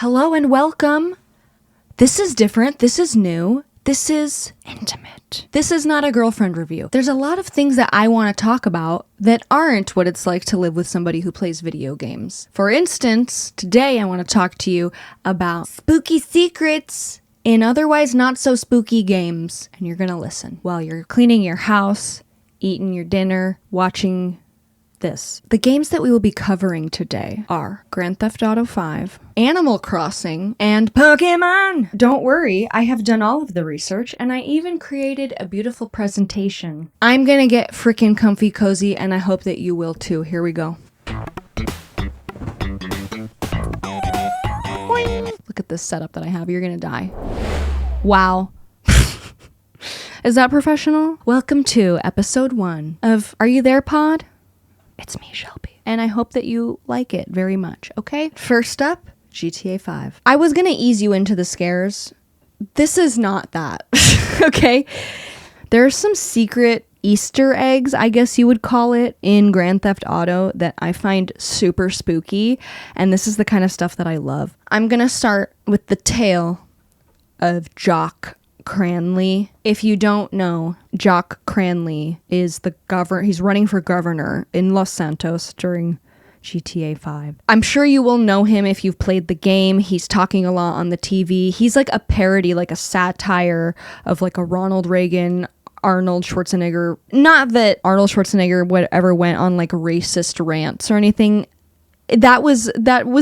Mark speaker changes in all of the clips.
Speaker 1: Hello and welcome. This is different. This is new. This is intimate. This is not a girlfriend review. There's a lot of things that I want to talk about that aren't what it's like to live with somebody who plays video games. For instance, today I want to talk to you about spooky secrets in otherwise not so spooky games. And you're going to listen while you're cleaning your house, eating your dinner, watching this. The games that we will be covering today are Grand Theft Auto 5, Animal Crossing, and Pokemon! Don't worry, I have done all of the research, and I even created a beautiful presentation. I'm gonna get freaking comfy cozy, and I hope that you will too. Here we go. Boing. Look at this setup that I have. You're gonna die. Wow. Is that professional? Welcome to episode 1 of Are You There, Pod? It's me, Shelby. And I hope that you like it very much, okay? First up, GTA 5. I was gonna ease you into the scares. This is not that, okay? There are some secret Easter eggs, I guess you would call it, in Grand Theft Auto that I find super spooky, and this is the kind of stuff that I love. I'm gonna start with the tale of Jock Cranley. If you don't know, Jock Cranley is he's running for governor in Los Santos during GTA 5. I'm sure you will know him if you've played the game. He's talking a lot on the TV. He's like a parody, like a satire of like a Ronald Reagan, Arnold Schwarzenegger. Not that Arnold Schwarzenegger ever went on like racist rants or anything. That was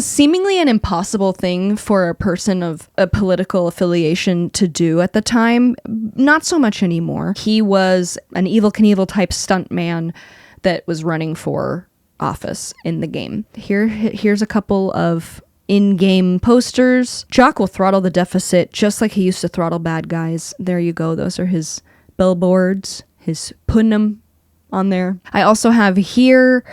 Speaker 1: seemingly an impossible thing for a person of a political affiliation to do at the time. Not so much anymore. He was an Evel Knievel type stuntman that was running for office in the game. Here's a couple of in-game posters. Jock will throttle the deficit just like he used to throttle bad guys. There you go. Those are his billboards. His putting them on there. I also have here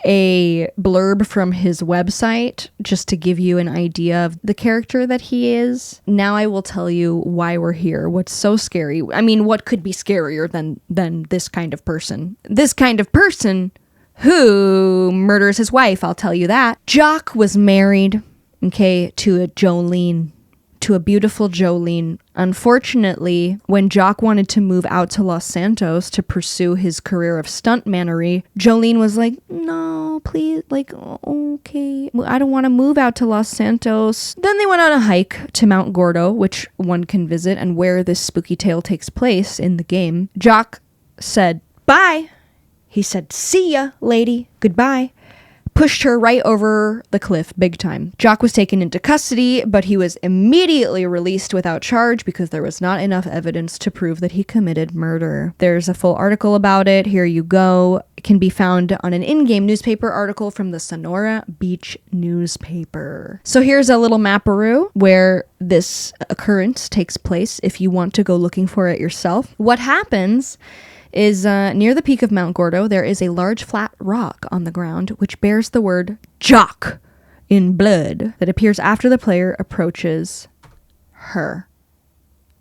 Speaker 1: a blurb from his website just to give you an idea of the character that he is. Now I will tell you why we're here. What's so scary? I mean, what could be scarier than this kind of person? This kind of person who murders his wife, I'll tell you that. Jock was married, okay, to a beautiful Jolene. Unfortunately, when Jock wanted to move out to Los Santos to pursue his career of stuntmanery, Jolene was like, no, please, like, okay, I don't want to move out to Los Santos. Then they went on a hike to Mount Gordo, which one can visit and where this spooky tale takes place in the game. Jock said, bye. He said, see ya, lady, goodbye. Pushed her right over the cliff big time. Jock was taken into custody, but he was immediately released without charge because there was not enough evidence to prove that he committed murder. There's a full article about it. Here you go. It can be found on an in-game newspaper article from the Sonora Beach newspaper. So here's a little maparoo where this occurrence takes place if you want to go looking for it yourself. What happens is near the peak of Mount Gordo, there is a large flat rock on the ground which bears the word Jock in blood that appears after the player approaches her.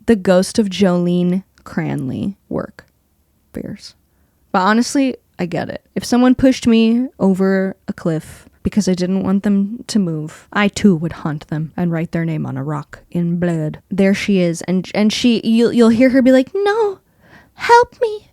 Speaker 1: The ghost of Jolene Cranley work bears. But honestly, I get it. If someone pushed me over a cliff because I didn't want them to move, I too would haunt them and write their name on a rock in blood. There she is, and you'll hear her be like, no, help me.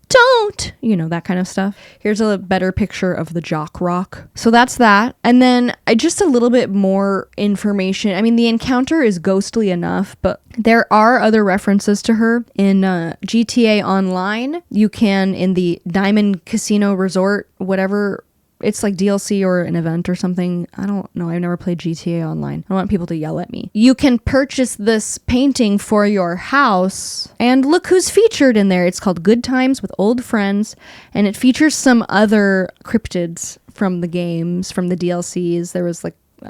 Speaker 1: Don't, that kind of stuff. Here's a better picture of the Jock Rock. So that's that. And then just a little bit more information. I mean, the encounter is ghostly enough, but there are other references to her in GTA Online. You can, in the Diamond Casino Resort, whatever, it's like DLC or an event or something. I don't know. I've never played GTA Online. I don't want people to yell at me. You can purchase this painting for your house. And look who's featured in there. It's called Good Times with Old Friends. And it features some other cryptids from the games, from the DLCs. There was like, the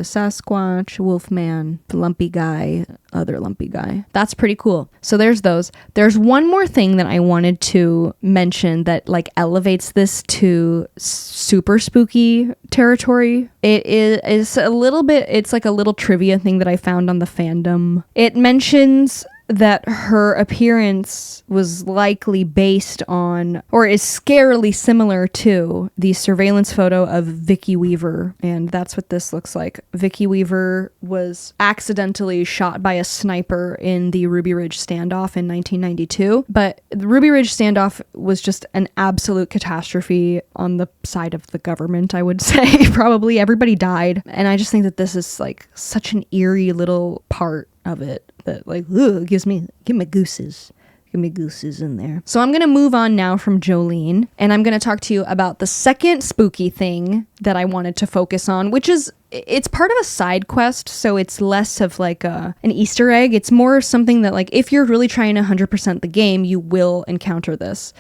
Speaker 1: Sasquatch, Wolfman, the lumpy guy, other lumpy guy. That's pretty cool. So there's those. There's one more thing that I wanted to mention that like elevates this to super spooky territory. It's a little bit, it's like a little trivia thing that I found on the fandom. It mentions that her appearance was likely based on, or is scarily similar to, the surveillance photo of Vicki Weaver. And that's what this looks like. Vicki Weaver was accidentally shot by a sniper in the Ruby Ridge standoff in 1992. But the Ruby Ridge standoff was just an absolute catastrophe on the side of the government, I would say. Probably everybody died. And I just think that this is like such an eerie little part of it that like, ugh, give me gooses. Give me gooses in there. So I'm going to move on now from Jolene, and I'm going to talk to you about the second spooky thing that I wanted to focus on, which is, it's part of a side quest, so it's less of like an Easter egg. It's more something that like, if you're really trying to 100% the game, you will encounter this.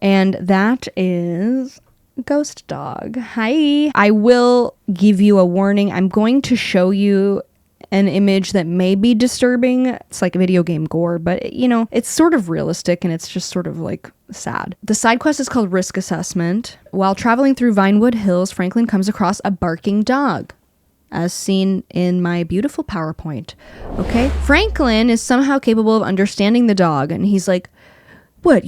Speaker 1: And that is Ghost Dog. Hi. I will give you a warning. I'm going to show you an image that may be disturbing. It's like video game gore, but you know, it's sort of realistic and it's just sort of like sad. The side quest is called Risk Assessment. While traveling through Vinewood Hills, Franklin comes across a barking dog, as seen in my beautiful PowerPoint. Okay? Franklin is somehow capable of understanding the dog, and he's like, what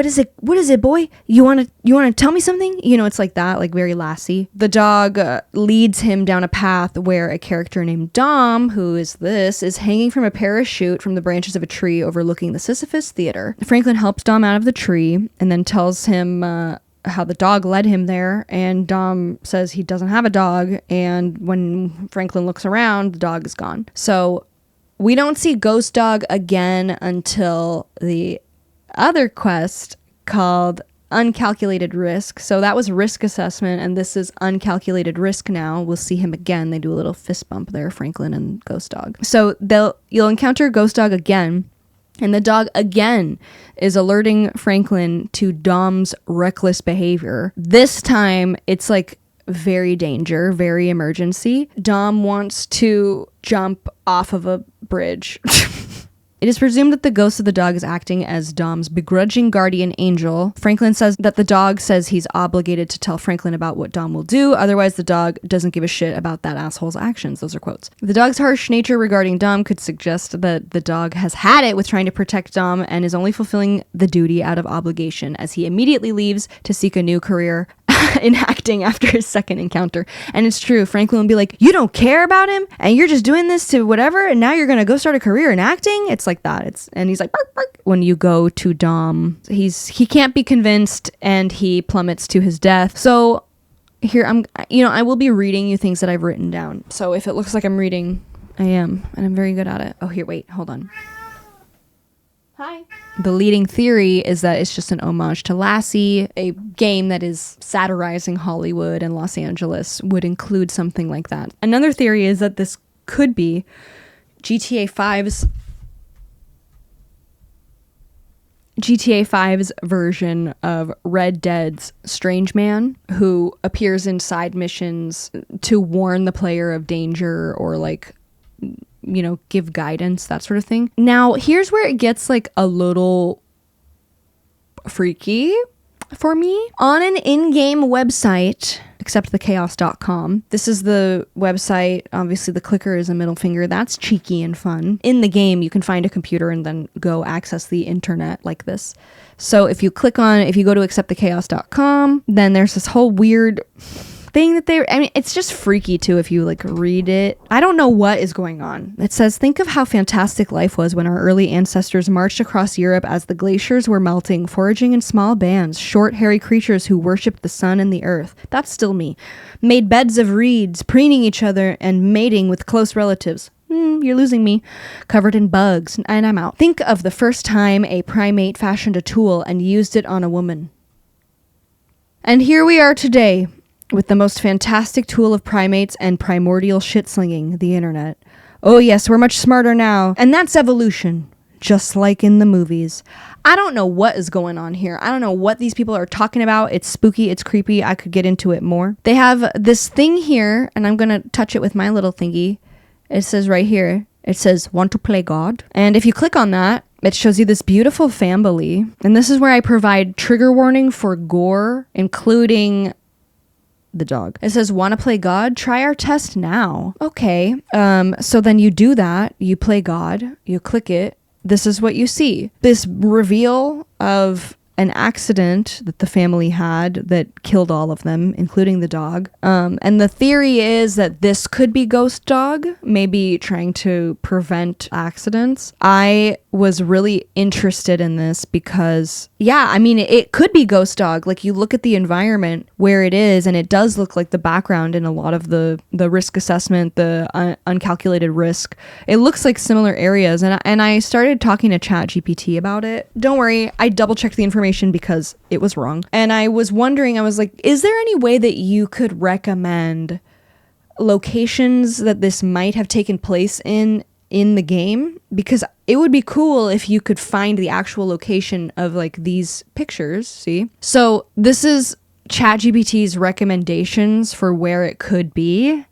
Speaker 1: is it, boy? You want to tell me something? You know, it's like that, like very Lassie. The dog leads him down a path where a character named Dom, who is hanging from a parachute from the branches of a tree overlooking the Sisyphus Theater. Franklin helps Dom out of the tree and then tells him how the dog led him there, and Dom says he doesn't have a dog, and when Franklin looks around, the dog is gone. So we don't see Ghost Dog again until the other quest called Uncalculated Risk. So that was Risk Assessment, and this is Uncalculated Risk now. We'll see him again. They do a little fist bump there, Franklin and Ghost Dog. So you'll encounter Ghost Dog again, and the dog again is alerting Franklin to Dom's reckless behavior. This time it's like very danger, very emergency. Dom wants to jump off of a bridge. It is presumed that the ghost of the dog is acting as Dom's begrudging guardian angel. Franklin says that the dog says he's obligated to tell Franklin about what Dom will do, otherwise the dog doesn't give a shit about that asshole's actions. Those are quotes. The dog's harsh nature regarding Dom could suggest that the dog has had it with trying to protect Dom and is only fulfilling the duty out of obligation, as he immediately leaves to seek a new career in acting after his second encounter. And it's true, Franklin will be like, you don't care about him and you're just doing this to whatever, and now you're gonna go start a career in acting? It's like that. And he's like, bark, bark. When you go to Dom, he can't be convinced and he plummets to his death. So here I will be reading you things that I've written down. So if it looks like I'm reading, I am, and I'm very good at it. Oh, here, wait, hold on. Hi. The leading theory is that it's just an homage to Lassie. A game that is satirizing Hollywood and Los Angeles would include something like that. Another theory is that this could be GTA 5's version of Red Dead's Strange Man, who appears in side missions to warn the player of danger or like, you know, give guidance, that sort of thing. Now, here's where it gets like a little freaky for me. On an in-game website, exceptthechaos.com. This is the website. Obviously, the clicker is a middle finger. That's cheeky and fun. In the game, you can find a computer and then go access the internet like this. So if you go to exceptthechaos.com, then there's this whole weird thing that it's just freaky too if you like read it. I don't know what is going on. It says, think of how fantastic life was when our early ancestors marched across Europe as the glaciers were melting, foraging in small bands, short hairy creatures who worshipped the sun and the earth. That's still me. Made beds of reeds, preening each other and mating with close relatives. You're losing me. Covered in bugs, and I'm out. Think of the first time a primate fashioned a tool and used it on a woman. And here we are today, with the most fantastic tool of primates and primordial shit-slinging, the internet. Oh yes, we're much smarter now. And that's evolution, just like in the movies. I don't know what is going on here. I don't know what these people are talking about. It's spooky, it's creepy. I could get into it more. They have this thing here, and I'm going to touch it with my little thingy. It says right here, it says, want to play God? And if you click on that, it shows you this beautiful family. And this is where I provide trigger warning for gore, including the dog. It says, "Want to play God? Try our test now." Okay. So then you do that. You play God. You click it. This is what you see. This reveal of an accident that the family had that killed all of them, including the dog. And the theory is that this could be Ghost Dog, maybe trying to prevent accidents. I was really interested in this because, yeah, I mean, it could be Ghost Dog. Like, you look at the environment where it is, and it does look like the background in a lot of the risk assessment, the uncalculated risk. It looks like similar areas. And I started talking to ChatGPT about it. Don't worry, I double checked the information because it was wrong. And I was wondering, I was like, is there any way that you could recommend locations that this might have taken place in the game? Because it would be cool if you could find the actual location of like these pictures. See? So this is ChatGPT's recommendations for where it could be.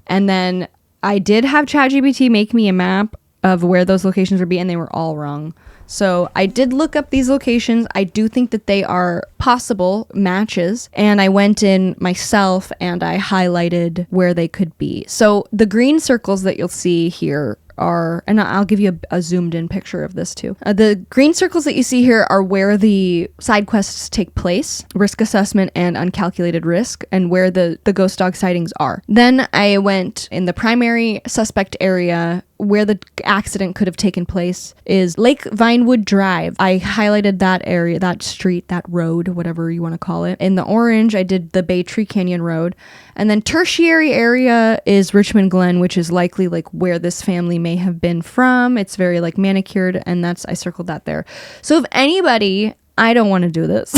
Speaker 1: And then I did have ChatGPT make me a map of where those locations would be, and they were all wrong. So I did look up these locations. I do think that they are possible matches. And I went in myself and I highlighted where they could be. So the green circles that you'll see here are, and I'll give you a zoomed in picture of this too. The green circles that you see here are where the side quests take place, risk assessment and uncalculated risk, and where the ghost dog sightings are. Then I went in the primary suspect area. Where the accident could have taken place is Lake Vinewood Drive. I highlighted that area, that street, that road, whatever you want to call it. In the orange, I did the Bay Tree Canyon Road. And then tertiary area is Richmond Glen, which is likely like where this family may have been from. It's very like manicured, and I circled that there. So if anybody, I don't want to do this.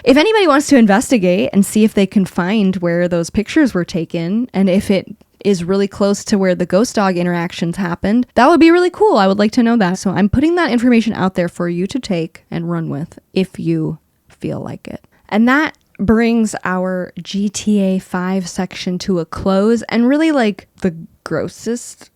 Speaker 1: If anybody wants to investigate and see if they can find where those pictures were taken, and if it is really close to where the ghost dog interactions happened, that would be really cool. I would like to know that. So I'm putting that information out there for you to take and run with if you feel like it. And that brings our GTA 5 section to a close, and really like the grossest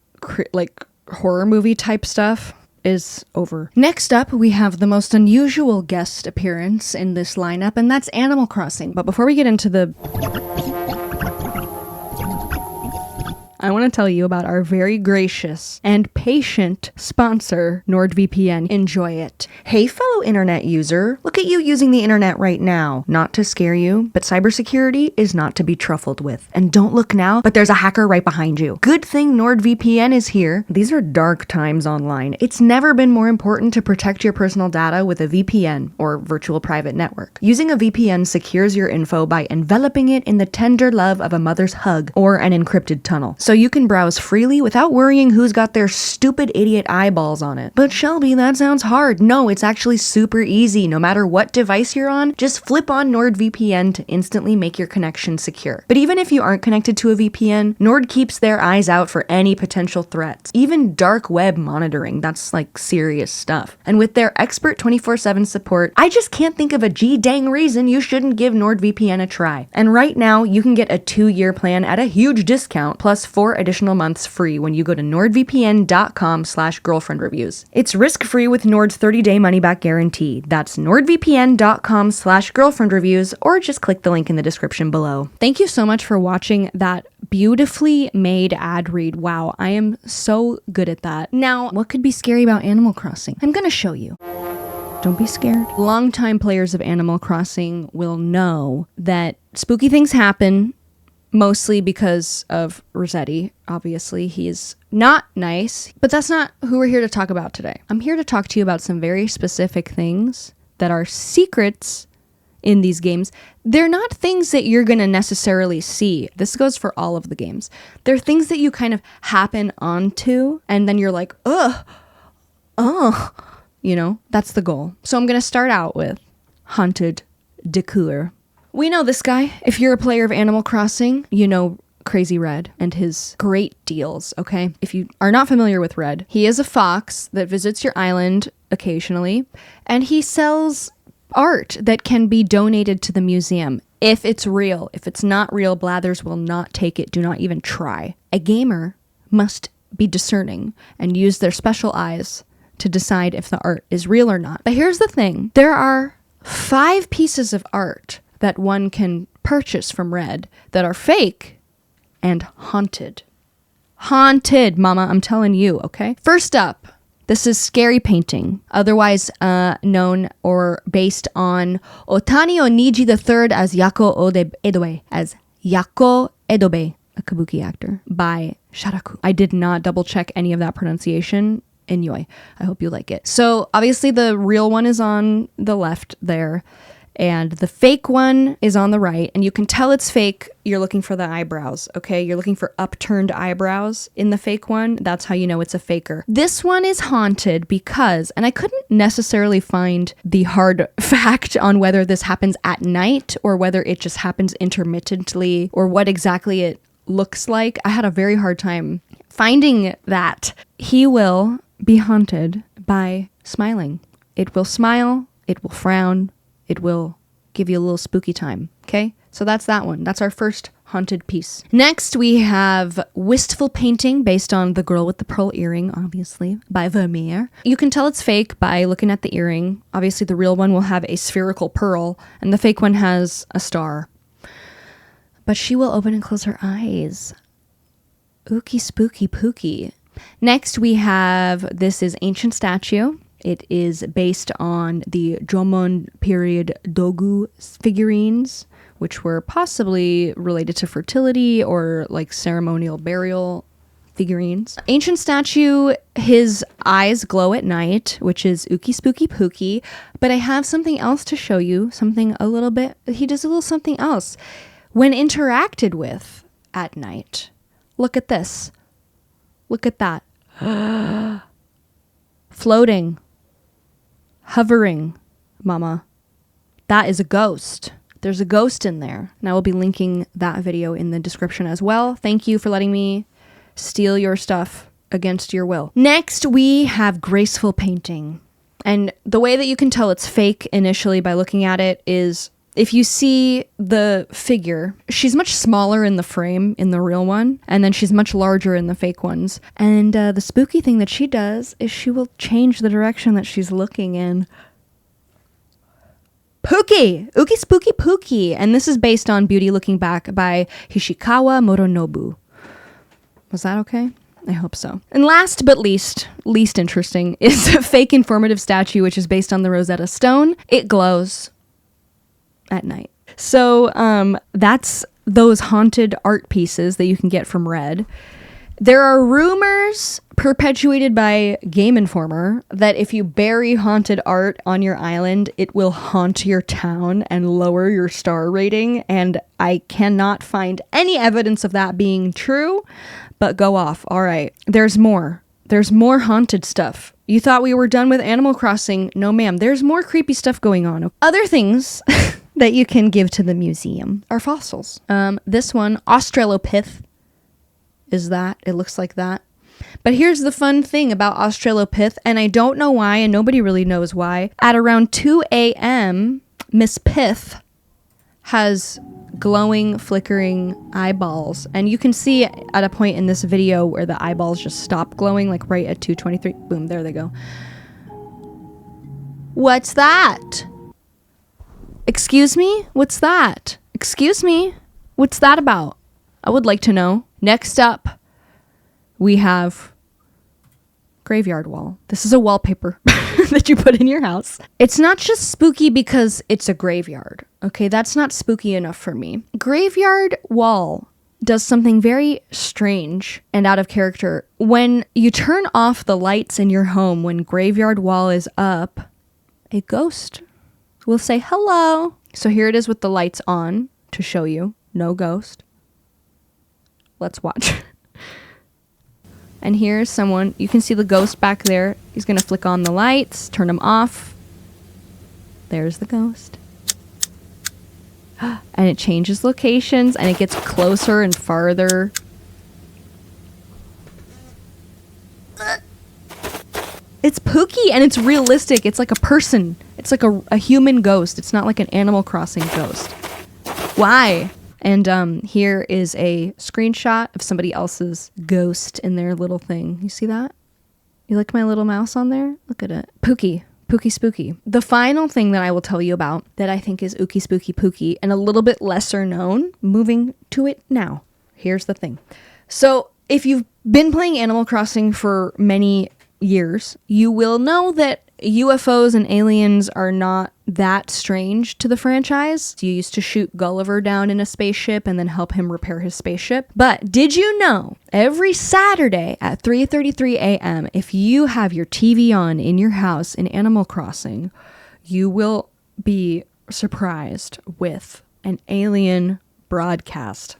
Speaker 1: like horror movie type stuff is over. Next up, we have the most unusual guest appearance in this lineup, and that's Animal Crossing. But before we get into I want to tell you about our very gracious and patient sponsor, NordVPN. Enjoy it. Hey, fellow internet user, look at you using the internet right now. Not to scare you, but cybersecurity is not to be truffled with. And don't look now, but there's a hacker right behind you. Good thing NordVPN is here. These are dark times online. It's never been more important to protect your personal data with a VPN, or virtual private network. Using a VPN secures your info by enveloping it in the tender love of a mother's hug or an encrypted tunnel. So you can browse freely without worrying who's got their stupid idiot eyeballs on it. But Shelby, that sounds hard. No, it's actually super easy. No matter what device you're on, just flip on NordVPN to instantly make your connection secure. But even if you aren't connected to a VPN, Nord keeps their eyes out for any potential threats. Even dark web monitoring, that's like serious stuff. And with their expert 24/7 support, I just can't think of a g-dang reason you shouldn't give NordVPN a try. And right now, you can get a 2-year plan at a huge discount, plus 4 additional months free when you go to nordvpn.com/girlfriendreviews. It's risk-free with Nord's 30-day money-back guarantee. That's nordvpn.com/girlfriendreviews, or just click the link in the description below. Thank you so much for watching that beautifully made ad read. Wow, I am so good at that. Now, what could be scary about Animal Crossing? I'm gonna show you. Don't be scared. Longtime players of Animal Crossing will know that spooky things happen, mostly because of Rossetti. Obviously, he's not nice, but that's not who we're here to talk about today. I'm here to talk to you about some very specific things that are secrets in these games. They're not things that you're going to necessarily see. This goes for all of the games. They're things that you kind of happen onto, and then you're like, ugh, you know, that's the goal. So I'm going to start out with Haunted Decor. We know this guy. If you're a player of Animal Crossing, you know Crazy Red and his great deals, okay? If you are not familiar with Red, he is a fox that visits your island occasionally, and he sells art that can be donated to the museum if it's real. If it's not real, Blathers will not take it. Do not even try. A gamer must be discerning and use their special eyes to decide if the art is real or not. But here's the thing. There are 5 pieces of art that one can purchased from Red that are fake and haunted. Haunted, mama, I'm telling you, okay? First up, this is Scary Painting, otherwise known or based on Otani Oniji III as Edobe, as Yako Edobe, a kabuki actor, by Sharaku. I did not double check any of that pronunciation. Inui. I hope you like it. So obviously the real one is on the left there, and the fake one is on the right, and you can tell it's fake. You're looking for the eyebrows, okay? You're looking for upturned eyebrows in the fake one. That's how you know it's a faker. This one is haunted because, and I couldn't necessarily find the hard fact on whether this happens at night or whether it just happens intermittently or what exactly it looks like. I had a very hard time finding that. He will be haunted by smiling. It will smile, it will frown, it will give you a little spooky time, okay? So that's that one. That's our first haunted piece. Next, we have Wistful Painting, based on The Girl with the Pearl Earring, obviously, by Vermeer. You can tell it's fake by looking at the earring. Obviously, the real one will have a spherical pearl, and the fake one has a star. But she will open and close her eyes. Ookie spooky pooky. Next, we have, this is Ancient Statue. It is based on the Jomon period Dogu figurines, which were possibly related to fertility or like ceremonial burial figurines. Ancient Statue, his eyes glow at night, which is Ookie Spooky Pooky. But I have something else to show you, something a little bit, he does a little something else. When interacted with at night, look at this. Look at that. Floating. Hovering, mama. That is a ghost. There's a ghost in there. And I will be linking that video in the description as well. Thank you for letting me steal your stuff against your will. Next, we have Graceful Painting. And the way that you can tell it's fake initially by looking at it is if you see the figure, she's much smaller in the frame in the real one, and then she's much larger in the fake ones. And the spooky thing that she does is she will change the direction that she's looking in. Pookie! Ookie Spooky Pookie! And this is based on Beauty Looking Back by Hishikawa Moronobu. Was that okay? I hope so. And last but least interesting, is a fake informative statue, which is based on the Rosetta Stone. It glows at night. So that's those haunted art pieces that you can get from Red. There are rumors perpetuated by Game Informer that if you bury haunted art on your island, it will haunt your town and lower your star rating. And I cannot find any evidence of that being true, but go off. All right. There's more. There's more haunted stuff. You thought we were done with Animal Crossing? No, ma'am. There's more creepy stuff going on. Other things that you can give to the museum are fossils. This one, Australopith, is that. It looks like that. But here's the fun thing about Australopith, and I don't know why, and nobody really knows why. At around 2 a.m., Miss Pith has glowing, flickering eyeballs. And you can see at a point in this video where the eyeballs just stop glowing, like right at 2:23. Boom, there they go. What's that? Excuse me? What's that? Excuse me? What's that about? I would like to know. Next up, we have Graveyard Wall. This is a wallpaper that you put in your house. It's not just spooky because it's a graveyard. Okay, that's not spooky enough for me. Graveyard Wall does something very strange and out of character. When you turn off the lights in your home when Graveyard Wall is up, a ghost will say hello. So here it is with the lights on to show you. No ghost. Let's watch. And here's someone. You can see the ghost back there. He's going to flick on the lights, turn them off. There's the ghost. And it changes locations and it gets closer and farther. It's Pookie and it's realistic. It's like a person. It's like a human ghost. It's not like an Animal Crossing ghost. Why? And here is a screenshot of somebody else's ghost in their little thing. You see that? You like my little mouse on there? Look at it. Pookie Pookie spooky. The final thing that I will tell you about that I think is ookie spooky pookie and a little bit lesser known, moving to it now. Here's the thing. So if you've been playing Animal Crossing for many years, you will know that UFOs and aliens are not that strange to the franchise. You used to shoot Gulliver down in a spaceship and then help him repair his spaceship. But did you know every Saturday at 3:33 a.m., if you have your TV on in your house in Animal Crossing, you will be surprised with an alien broadcast.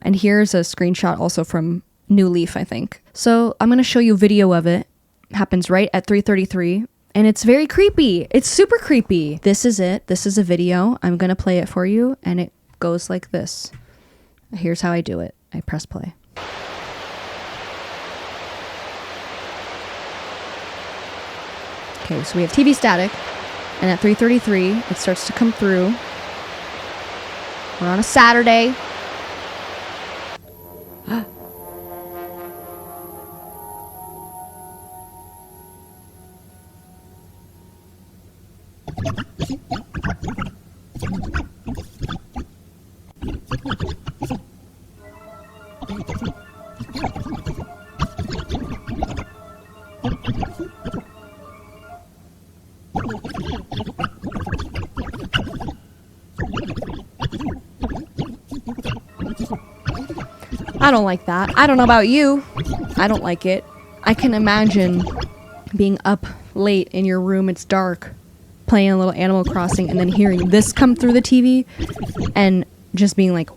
Speaker 1: And here's a screenshot also from New Leaf, I think. So I'm going to show you a video of it. Happens right at 3:33, and it's very creepy. It's super creepy. This is it. This is a video. I'm going to play it for you, and it goes like this. Here's how I do it. I press play. Okay, so we have TV static, and at 3:33, it starts to come through. We're on a Saturday. I don't like that. I don't know about you. I don't like it. I can imagine being up late in your room, it's dark, playing a little Animal Crossing, and then hearing this come through the TV and just being like,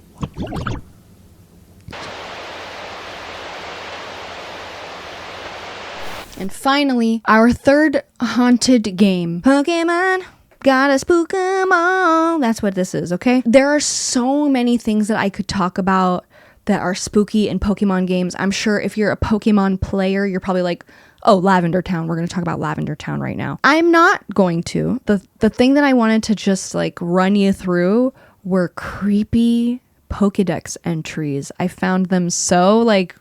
Speaker 1: and finally, our third haunted game. Pokemon, gotta spook 'em all. That's what this is, okay? There are so many things that I could talk about that are spooky in Pokemon games. I'm sure if you're a Pokemon player, you're probably like, oh, Lavender Town. We're going to talk about Lavender Town right now. I'm not going to. The thing that I wanted to just like run you through were creepy Pokedex entries. I found them so like,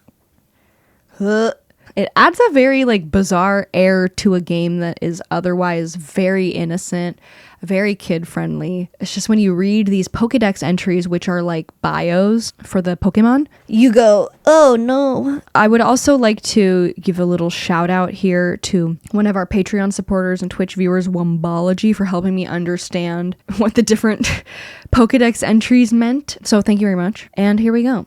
Speaker 1: it adds a very like bizarre air to a game that is otherwise very innocent, very kid friendly. It's just when you read these Pokedex entries, which are like bios for the Pokemon, you go, oh no. I would also like to give a little shout out here to one of our Patreon supporters and Twitch viewers, Wombology, for helping me understand what the different Pokedex entries meant. So thank you very much. And here we go.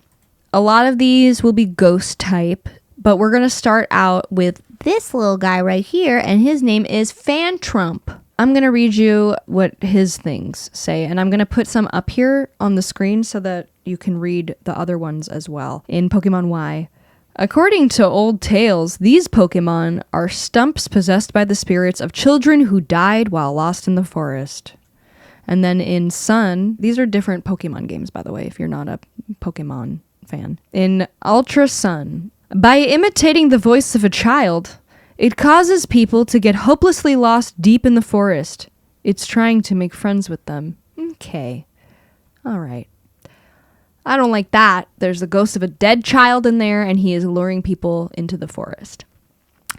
Speaker 1: A lot of these will be ghost type, but we're going to start out with this little guy right here, and his name is Fantrump. I'm going to read you what his things say, and I'm going to put some up here on the screen so that you can read the other ones as well. In Pokemon Y, according to old tales, these Pokemon are stumps possessed by the spirits of children who died while lost in the forest. And then in Sun, these are different Pokemon games, by the way, if you're not a Pokemon fan. In Ultra Sun, by imitating the voice of a child, it causes people to get hopelessly lost deep in the forest. It's trying to make friends with them. Okay. All right. I don't like that. There's the ghost of a dead child in there, and he is luring people into the forest.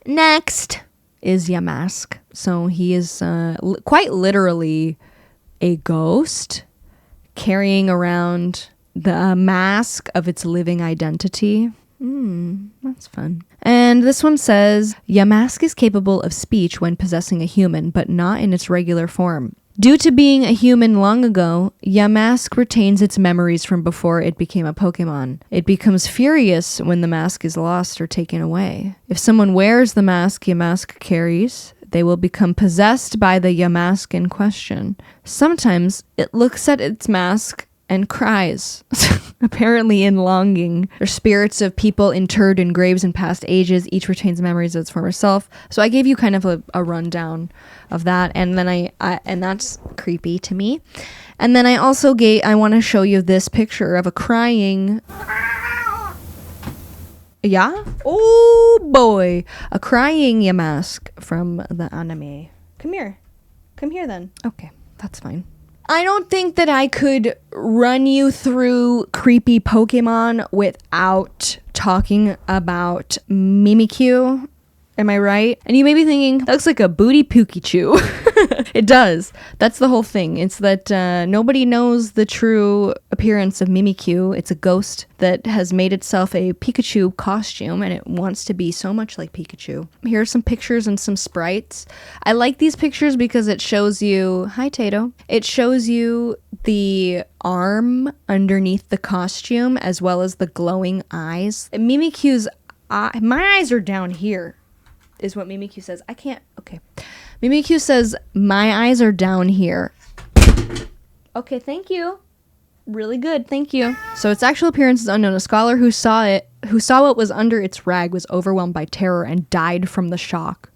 Speaker 1: Next is Yamask. So he is quite literally a ghost carrying around the mask of its living identity. That's fun. And this one says, Yamask is capable of speech when possessing a human, but not in its regular form. Due to being a human long ago, Yamask retains its memories from before it became a Pokemon. It becomes furious when the mask is lost or taken away. If someone wears the mask Yamask carries, they will become possessed by the Yamask in question. Sometimes it looks at its mask and cries, apparently in longing. They're spirits of people interred in graves in past ages. Each retains memories of its former self. So I gave you kind of a rundown of that, and then I and that's creepy to me. And then I also I want to show you this picture of a crying. Yeah? Oh boy, a crying Yamask from the anime. Come here then. Okay, that's fine. I don't think that I could run you through creepy Pokemon without talking about Mimikyu Am I right? And you may be thinking, that looks like a booty Pikachu. It does. That's the whole thing. It's that nobody knows the true appearance of Mimikyu. It's a ghost that has made itself a Pikachu costume, and it wants to be so much like Pikachu. Here are some pictures and some sprites. I like these pictures because it shows you... Hi, Tato. It shows you the arm underneath the costume as well as the glowing eyes. Mimikyu's my eyes are down here, is what Mimikyu says. I can't... Okay. Mimikyu says, my eyes are down here. Okay, thank you. Really good, thank you. So its actual appearance is unknown. A scholar who saw what was under its rag was overwhelmed by terror and died from the shock.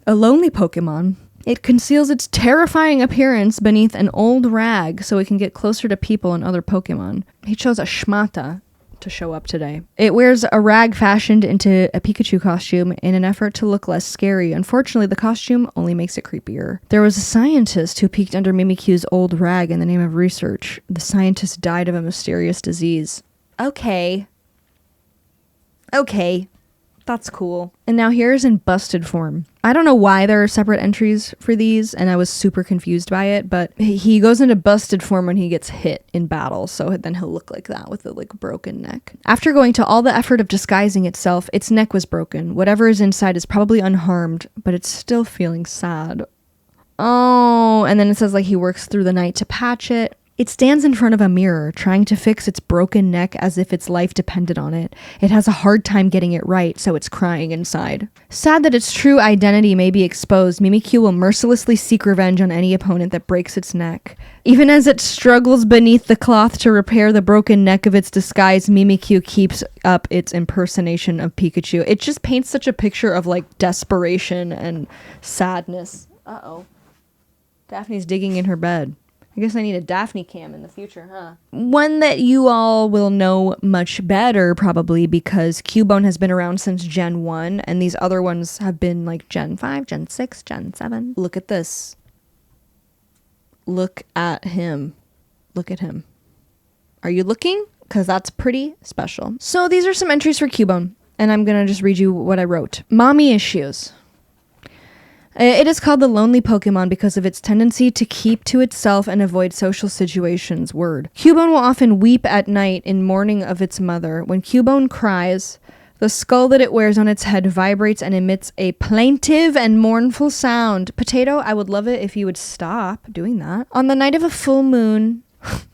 Speaker 1: A lonely Pokemon. It conceals its terrifying appearance beneath an old rag so it can get closer to people and other Pokemon. He chose a Schmata to show up today. It wears a rag fashioned into a Pikachu costume in an effort to look less scary. Unfortunately, the costume only makes it creepier. There was a scientist who peeked under Mimikyu's old rag in the name of research. The scientist died of a mysterious disease. Okay. That's cool. And now here's in busted form. I don't know why there are separate entries for these, and I was super confused by it, but he goes into busted form when he gets hit in battle, so then he'll look like that with a broken neck. After going to all the effort of disguising itself, its neck was broken. Whatever is inside is probably unharmed, but it's still feeling sad. Oh, and then it says he works through the night to patch it. It stands in front of a mirror, trying to fix its broken neck as if its life depended on it. It has a hard time getting it right, so it's crying inside. Sad that its true identity may be exposed, Mimikyu will mercilessly seek revenge on any opponent that breaks its neck. Even as it struggles beneath the cloth to repair the broken neck of its disguise, Mimikyu keeps up its impersonation of Pikachu. It just paints such a picture of desperation and sadness. Uh-oh. Daphne's digging in her bed. I guess I need a Daphne cam in the future, huh? One that you all will know much better, probably, because Cubone has been around since Gen 1, and these other ones have been Gen 5, Gen 6, Gen 7. Look at this. Look at him. Look at him. Are you looking? Because that's pretty special. So these are some entries for Cubone, and I'm going to just read you what I wrote. Mommy issues. It is called the lonely Pokemon because of its tendency to keep to itself and avoid social situations. Word. Cubone will often weep at night in mourning of its mother. When Cubone cries, the skull that it wears on its head vibrates and emits a plaintive and mournful sound. Potato, I would love it if you would stop doing that. On the night of a full moon,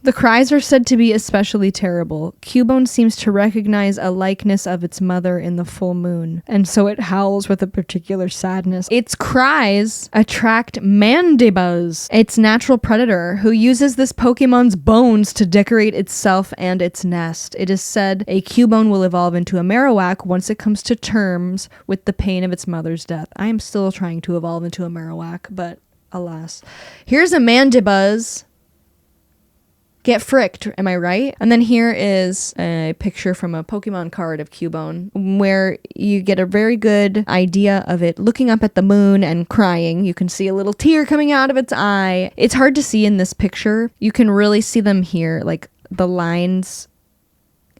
Speaker 1: the cries are said to be especially terrible. Cubone seems to recognize a likeness of its mother in the full moon, and so it howls with a particular sadness. Its cries attract Mandibuzz, its natural predator, who uses this Pokemon's bones to decorate itself and its nest. It is said a Cubone will evolve into a Marowak once it comes to terms with the pain of its mother's death. I am still trying to evolve into a Marowak, but alas. Here's a Mandibuzz. Get fricked, am I right? And then here is a picture from a Pokemon card of Cubone where you get a very good idea of it looking up at the moon and crying. You can see a little tear coming out of its eye. It's hard to see in this picture. You can really see them here, the lines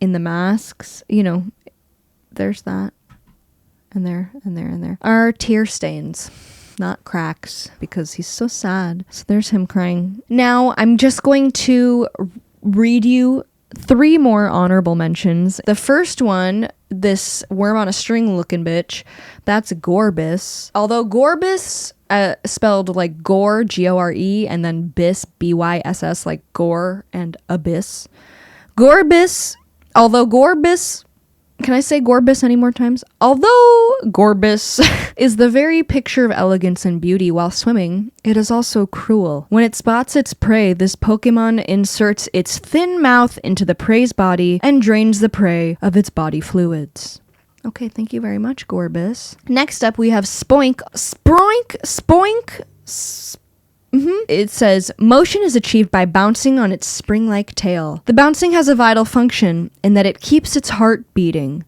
Speaker 1: in the masks. There's that. And there, and there, and there. Are tear stains. Not cracks, because he's so sad. So there's him crying. Now, I'm just going to read you 3 more honorable mentions. The first one, this worm on a string looking bitch, that's Gorbis. Although Gorbis, spelled like gore, G-O-R-E, and then bis, B-Y-S-S, like gore and abyss. Gorbis, can I say Gorbis any more times? Although Gorbis is the very picture of elegance and beauty while swimming, it is also cruel. When it spots its prey, this Pokemon inserts its thin mouth into the prey's body and drains the prey of its body fluids. Okay, thank you very much, Gorbis. Next up, we have Spoink. It says, motion is achieved by bouncing on its spring-like tail. The bouncing has a vital function in that it keeps its heart beating.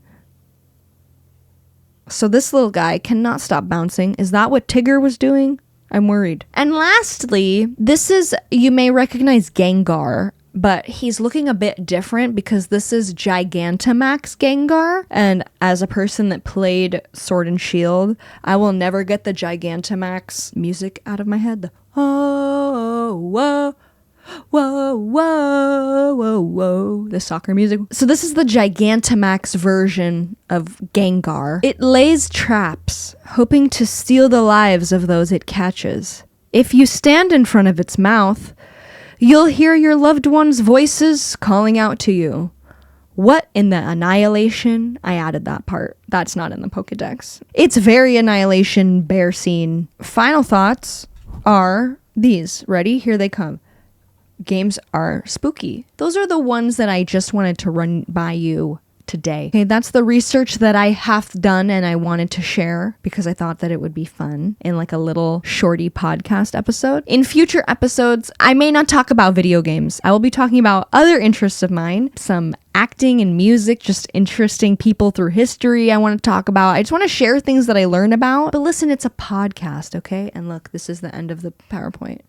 Speaker 1: So this little guy cannot stop bouncing. Is that what Tigger was doing? I'm worried. And lastly, you may recognize Gengar. but he's looking a bit different because this is Gigantamax Gengar. And as a person that played Sword and Shield, I will never get the Gigantamax music out of my head. The oh, whoa, whoa, whoa, whoa, whoa, the soccer music. So this is the Gigantamax version of Gengar. It lays traps, hoping to steal the lives of those it catches. If you stand in front of its mouth, you'll hear your loved ones' voices calling out to you. What in the Annihilation? I added that part. That's not in the Pokedex. It's very Annihilation bear scene. Final thoughts are these. Ready? Here they come. Games are spooky. Those are the ones that I just wanted to run by you today. Okay, that's the research that I have done and I wanted to share because I thought that it would be fun in like a little shorty podcast episode. In future episodes, I may not talk about video games. I will be talking about other interests of mine, some acting and music, just interesting people through history I want to talk about. I just want to share things that I learn about. But listen, it's a podcast, okay? And look, this is the end of the PowerPoint.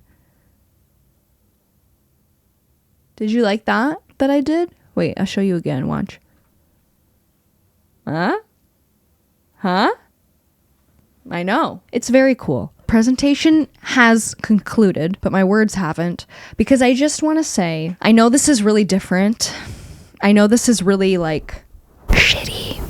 Speaker 1: Did you like that I did? Wait, I'll show you again. Watch. Huh? I know. It's very cool. Presentation has concluded, but my words haven't, because I just want to say, I know this is really different. I know this is really like shitty.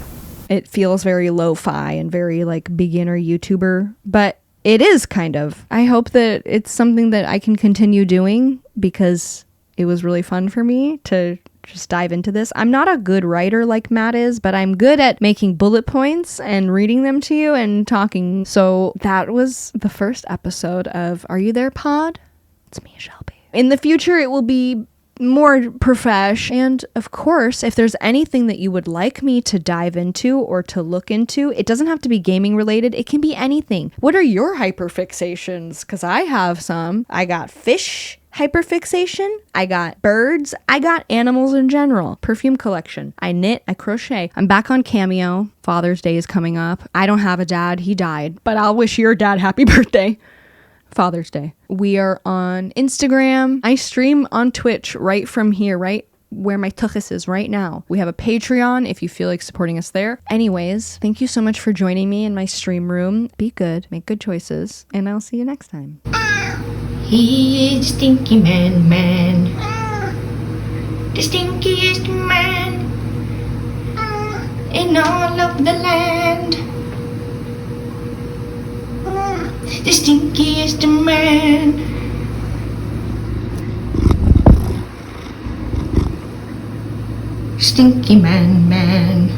Speaker 1: It feels very lo-fi and very like beginner YouTuber, but it is kind of. I hope that it's something that I can continue doing because it was really fun for me to just dive into this. I'm not a good writer like Matt is, but I'm good at making bullet points and reading them to you and talking. So that was the first episode of Are You There, Pod? It's me, Shelby. In the future, it will be more profesh. And of course, if there's anything that you would like me to dive into or to look into, it doesn't have to be gaming related. It can be anything. What are your hyperfixations? Because I have some. I got fish hyperfixation. I got birds. I got animals in general. Perfume collection. I knit. I crochet. I'm back on Cameo. Father's Day is coming up. I don't have a dad. He died. But I'll wish your dad happy birthday. Father's Day. We are on Instagram. I stream on Twitch right from here, right where my tuchus is right now. We have a Patreon if you feel like supporting us there. Anyways, thank you so much for joining me in my stream room. Be good. Make good choices. And I'll see you next time.
Speaker 2: He is Stinky Man. The stinkiest man in all of the land. The stinkiest man. Stinky Man.